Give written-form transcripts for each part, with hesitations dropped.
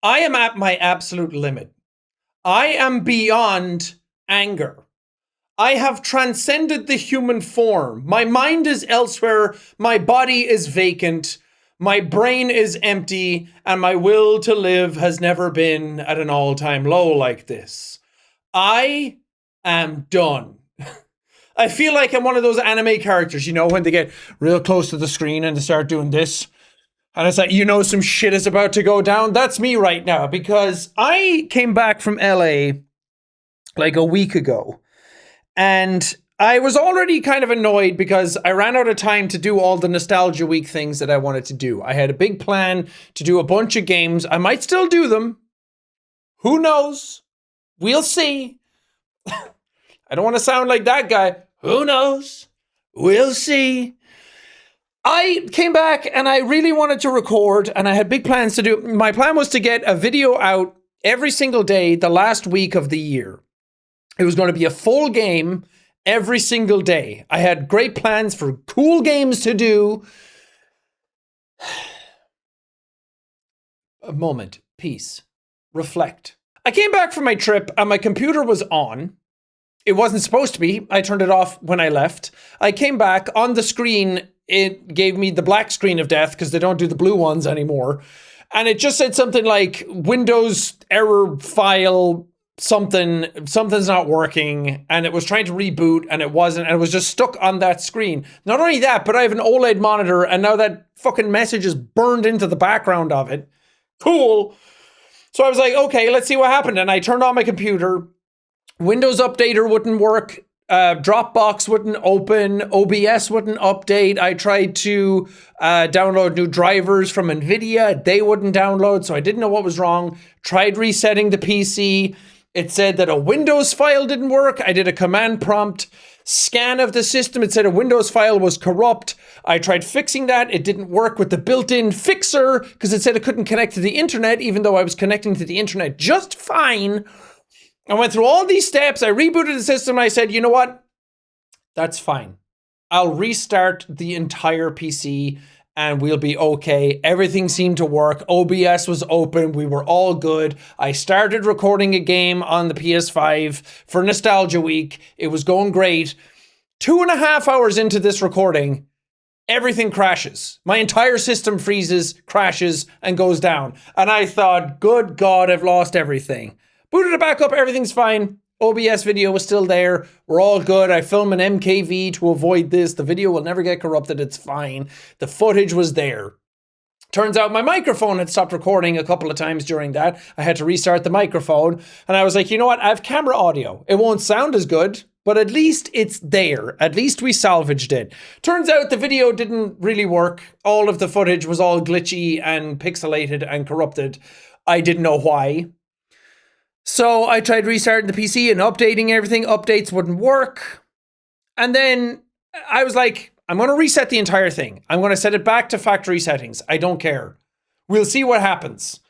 I am at my absolute limit. I am beyond anger. I have transcended the human form. My mind is elsewhere. My body is vacant. My brain is empty. And my will to live has never been at an all time low like this. I am done. I feel like I'm one of those anime characters, when they get real close to the screen and they start doing this. And it's like, some shit is about to go down. That's me right now because I came back from LA like a week ago. And I was already kind of annoyed because I ran out of time to do all the Nostalgia Week things that I wanted to do. I had a big plan to do a bunch of games. I might still do them. Who knows? We'll see. I don't want to sound like that guy. Who knows? We'll see. I came back and I really wanted to record and I had big plans to do. My plan was to get a video out every single day the last week of the year. It was going to be a full game every single day. I had great plans for cool games to do. A moment, peace, reflect. I came back from my trip and my computer was on. It wasn't supposed to be. I turned it off when I left. I came back on the screen. It gave me the black screen of death because they don't do the blue ones anymore. And it just said something like Windows error file, something's not working. And it was trying to reboot and it wasn't. And it was just stuck on that screen. Not only that, but I have an OLED monitor and now that fucking message is burned into the background of it. Cool. So I was like, okay, let's see what happened. And I turned on my computer. Windows Updater wouldn't work. Dropbox wouldn't open. OBS wouldn't update. I tried to download new drivers from NVIDIA. They wouldn't download, so I didn't know what was wrong. Tried resetting the PC. It said that a Windows file didn't work. I did a command prompt scan of the system. It said a Windows file was corrupt. I tried fixing that. It didn't work with the built-in fixer because it said it couldn't connect to the internet, even though I was connecting to the internet just fine. I went through all these steps. I rebooted the system. I said, you know what? That's fine. I'll restart the entire PC and we'll be okay. Everything seemed to work. OBS was open. We were all good. I started recording a game on the PS5 for Nostalgia Week. It was going great. 2.5 hours into this recording, everything crashes. My entire system freezes, crashes, and goes down. And I thought, good God, I've lost everything. Booted it back up, everything's fine. OBS video was still there. We're all good. I filmed an MKV to avoid this. The video will never get corrupted. It's fine. The footage was there. Turns out my microphone had stopped recording a couple of times during that. I had to restart the microphone. And I was like, you know what? I have camera audio. It won't sound as good, but at least it's there. At least we salvaged it. Turns out the video didn't really work. All of the footage was all glitchy and pixelated and corrupted. I didn't know why. So I tried restarting the PC and updating everything. Updates wouldn't work. And then I was like, I'm going to reset the entire thing. I'm going to set it back to factory settings. I don't care. We'll see what happens.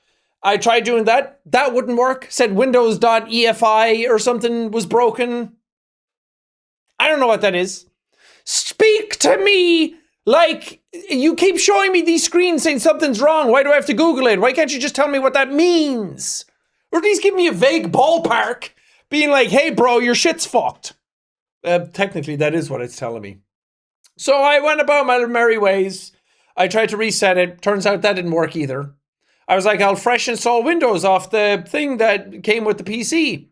I tried doing that. That wouldn't work. Said Windows.efi or something was broken. I don't know what that is. Speak to me like you keep showing me these screens saying something's wrong. Why do I have to Google it? Why can't you just tell me what that means? Or at least give me a vague ballpark, being like, hey, bro, your shit's fucked. Technically, that is what it's telling me. So I went about my merry ways. I tried to reset it. Turns out that didn't work either. I was like, I'll fresh install Windows off the thing that came with the PC.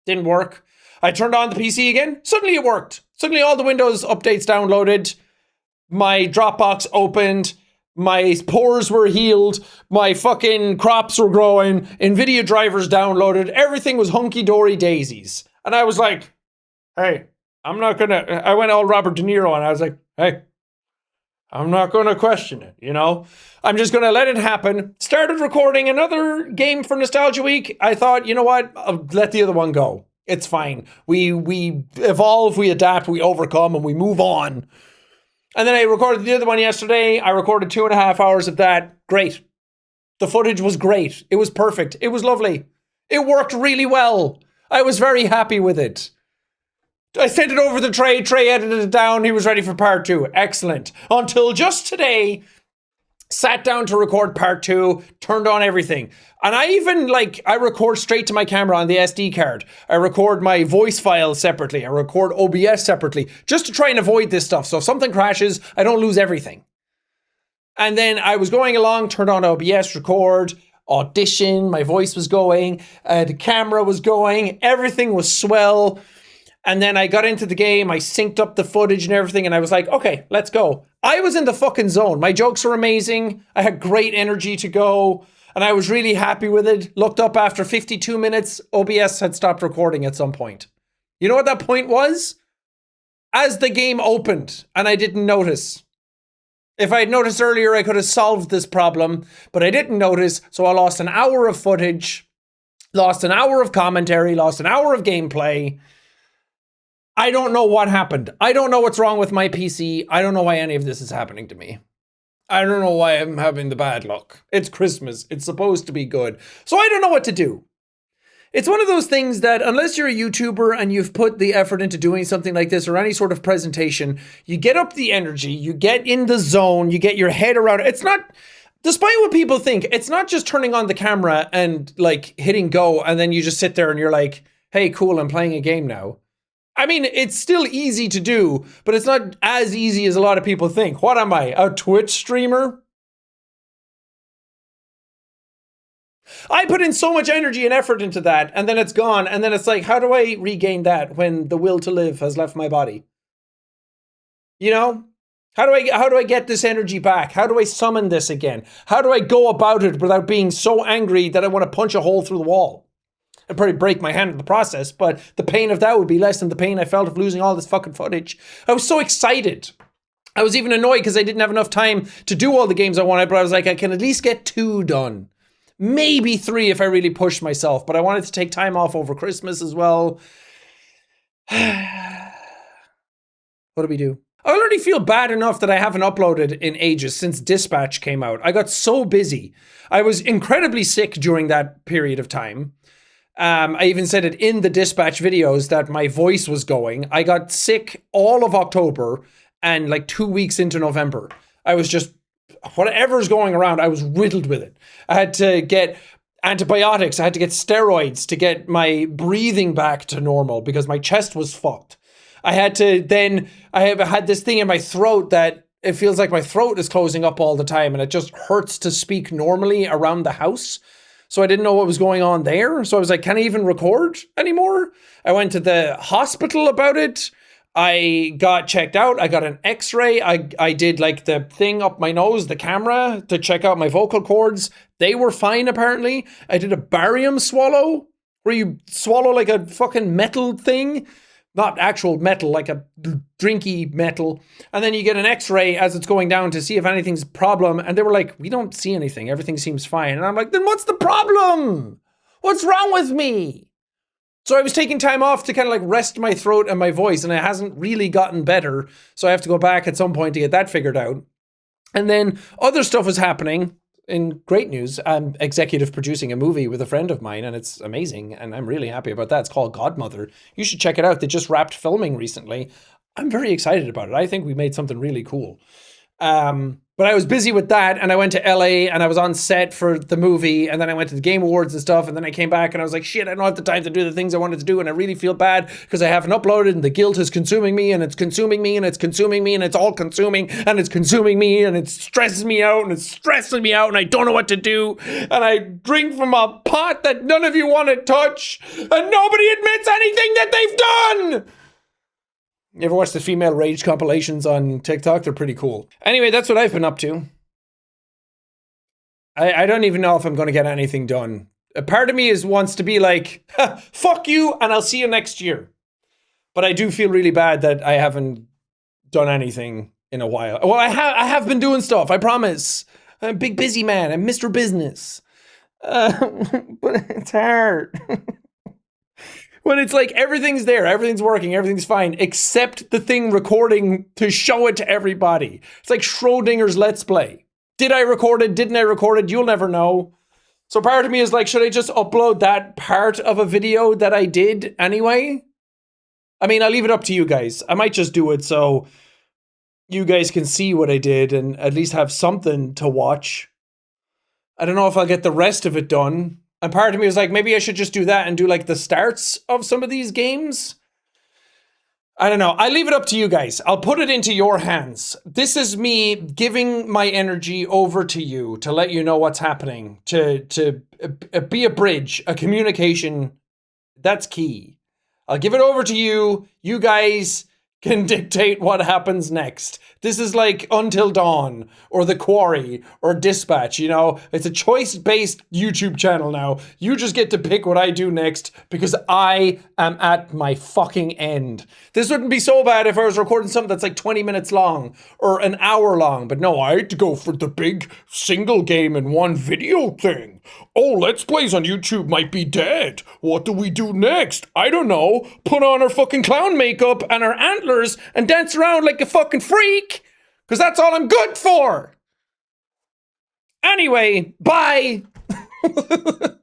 Didn't work. I turned on the PC again. Suddenly it worked. Suddenly all the Windows updates downloaded. My Dropbox opened. My pores were healed. My fucking crops were growing. NVIDIA drivers downloaded. Everything was hunky-dory daisies. And I was like, hey, I went all Robert De Niro and I was like, hey, I'm not going to question it, I'm just going to let it happen. Started recording another game for Nostalgia Week. I thought, you know what? I'll let the other one go. It's fine. We evolve, we adapt, we overcome, and we move on. And then I recorded the other one yesterday. I recorded 2.5 hours of that. Great. The footage was great. It was perfect. It was lovely. It worked really well. I was very happy with it. I sent it over to Trey. Trey edited it down. He was ready for part 2. Excellent. Until just today, Sat down to record part 2, turned on everything. And I even I record straight to my camera on the SD card. I record my voice file separately. I record OBS separately just to try and avoid this stuff. So if something crashes, I don't lose everything. And then I was going along, turned on OBS, record, audition, my voice was going, the camera was going, everything was swell. And then I got into the game, I synced up the footage and everything, and I was like, okay, let's go. I was in the fucking zone. My jokes were amazing. I had great energy to go, and I was really happy with it. Looked up after 52 minutes, OBS had stopped recording at some point. You know what that point was? As the game opened, and I didn't notice. If I had noticed earlier, I could have solved this problem, but I didn't notice, so I lost an hour of footage, lost an hour of commentary, lost an hour of gameplay. I don't know what happened. I don't know what's wrong with my PC. I don't know why any of this is happening to me. I don't know why I'm having the bad luck. It's Christmas. It's supposed to be good. So I don't know what to do. It's one of those things that unless you're a YouTuber and you've put the effort into doing something like this or any sort of presentation, you get up the energy, you get in the zone, you get your head around it. It's not, despite what people think, it's not just turning on the camera and hitting go and then you just sit there and you're like, hey, cool, I'm playing a game now. I mean, it's still easy to do, but it's not as easy as a lot of people think. What am I, a Twitch streamer? I put in so much energy and effort into that, and then it's gone, and then it's like, how do I regain that when the will to live has left my body? You know? How do I get this energy back? How do I summon this again? How do I go about it without being so angry that I want to punch a hole through the wall? I'd probably break my hand in the process, but the pain of that would be less than the pain I felt of losing all this fucking footage. I was so excited. I was even annoyed because I didn't have enough time to do all the games I wanted, but I was like, I can at least get 2 done. Maybe 3 if I really pushed myself, but I wanted to take time off over Christmas as well. What do we do? I already feel bad enough that I haven't uploaded in ages since Dispatch came out. I got so busy. I was incredibly sick during that period of time. I even said it in the Dispatch videos that my voice was going. I got sick all of October and 2 weeks into November. I was just, whatever's going around, I was riddled with it. I had to get antibiotics. I had to get steroids to get my breathing back to normal because my chest was fucked. I had this thing in my throat that it feels like my throat is closing up all the time and it just hurts to speak normally around the house. So I didn't know what was going on there. So I was like, can I even record anymore? I went to the hospital about it. I got checked out. I got an x-ray. I did the thing up my nose, the camera, to check out my vocal cords. They were fine, apparently. I did a barium swallow, where you swallow a fucking metal thing. Not actual metal, like a drinky metal. And then you get an x-ray as it's going down to see if anything's a problem. And they were like, we don't see anything. Everything seems fine. And I'm like, then what's the problem? What's wrong with me? So I was taking time off to kind of rest my throat and my voice. And it hasn't really gotten better. So I have to go back at some point to get that figured out. And then other stuff was happening. In great news, I'm executive producing a movie with a friend of mine, and it's amazing, and I'm really happy about that. It's called Godmother. You should check it out. They just wrapped filming recently. I'm very excited about it. I think we made something really cool. But I was busy with that, and I went to LA, and I was on set for the movie, and then I went to the Game Awards and stuff, and then I came back, and I was like, shit, I don't have the time to do the things I wanted to do, and I really feel bad because I haven't uploaded, and the guilt is consuming me, and it's consuming me, and it's consuming me, and it's all consuming, and it's consuming me, and it stresses me out, and it's stressing me out, and I don't know what to do, and I drink from a pot that none of you want to touch, and nobody admits anything that they've done! You ever watch the female rage compilations on TikTok? They're pretty cool. Anyway, that's what I've been up to. I don't even know if I'm going to get anything done. A part of me wants to be like, fuck you, and I'll see you next year. But I do feel really bad that I haven't done anything in a while. Well, I have been doing stuff, I promise. I'm a big busy man. I'm Mr. Business. But it's hard. When it's everything's there, everything's working, everything's fine, except the thing recording to show it to everybody. It's like Schrodinger's Let's Play. Did I record it? Didn't I record it? You'll never know. So part of me is should I just upload that part of a video that I did anyway? I mean, I'll leave it up to you guys. I might just do it so you guys can see what I did and at least have something to watch. I don't know if I'll get the rest of it done. And part of me was like, maybe I should just do that and do like the starts of some of these games. I don't know. I leave it up to you guys. I'll put it into your hands. This is me giving my energy over to you to let you know what's happening, to be a bridge, a communication. That's key. I'll give it over to you. You guys can dictate what happens next. This is like Until Dawn or The Quarry or Dispatch, you know? It's a choice-based YouTube channel now. You just get to pick what I do next because I am at my fucking end. This wouldn't be so bad if I was recording something that's like 20 minutes long or an hour long, but no, I had to go for the big single game in one video thing. Oh, Let's Plays on YouTube might be dead. What do we do next? I don't know. Put on our fucking clown makeup and our antlers and dance around like a fucking freak. Because that's all I'm good for. Anyway, bye.